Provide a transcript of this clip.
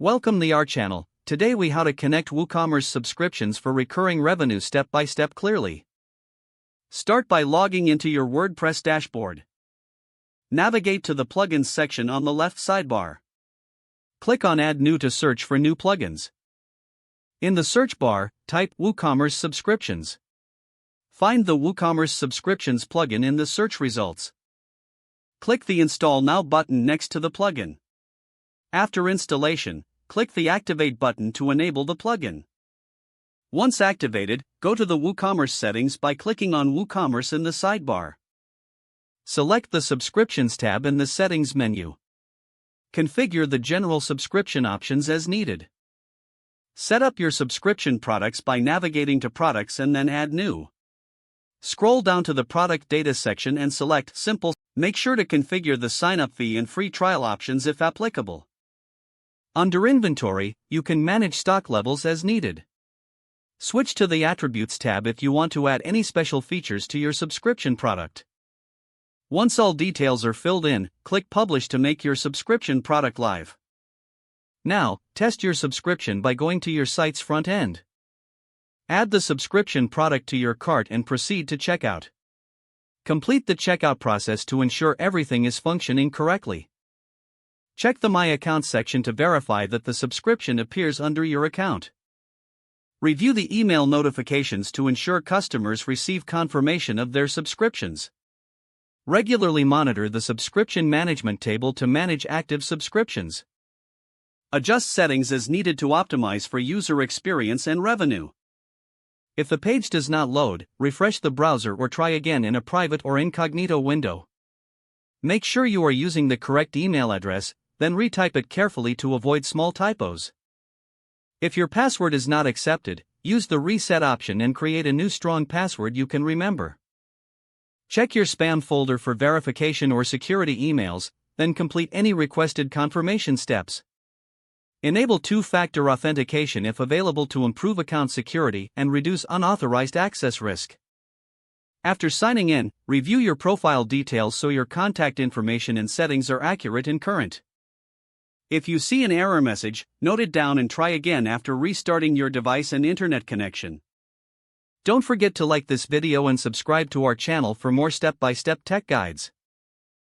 Welcome to our channel. Today we how to connect WooCommerce subscriptions for recurring revenue step by step clearly. Start by logging into your WordPress dashboard. Navigate to the plugins section on the left sidebar. Click on Add New to search for new plugins. In the search bar, type WooCommerce Subscriptions. Find the WooCommerce Subscriptions plugin in the search results. Click the Install Now button next to the plugin. After installation, click the Activate button to enable the plugin. Once activated, go to the WooCommerce settings by clicking on WooCommerce in the sidebar. Select the Subscriptions tab in the Settings menu. Configure the general subscription options as needed. Set up your subscription products by navigating to Products and then Add New. Scroll down to the Product Data section and select Simple. Make sure to configure the sign-up fee and free trial options if applicable. Under Inventory, you can manage stock levels as needed. Switch to the Attributes tab if you want to add any special features to your subscription product. Once all details are filled in, click Publish to make your subscription product live. Now, test your subscription by going to your site's front end. Add the subscription product to your cart and proceed to checkout. Complete the checkout process to ensure everything is functioning correctly. Check the My Account section to verify that the subscription appears under your account. Review the email notifications to ensure customers receive confirmation of their subscriptions. Regularly monitor the subscription management table to manage active subscriptions. Adjust settings as needed to optimize for user experience and revenue. If the page does not load, refresh the browser or try again in a private or incognito window. Make sure you are using the correct email address, then retype it carefully to avoid small typos. If your password is not accepted, use the reset option and create a new strong password you can remember. Check your spam folder for verification or security emails, then complete any requested confirmation steps. Enable two-factor authentication if available to improve account security and reduce unauthorized access risk. After signing in, review your profile details so your contact information and settings are accurate and current. If you see an error message, note it down and try again after restarting your device and internet connection. Don't forget to like this video and subscribe to our channel for more step-by-step tech guides.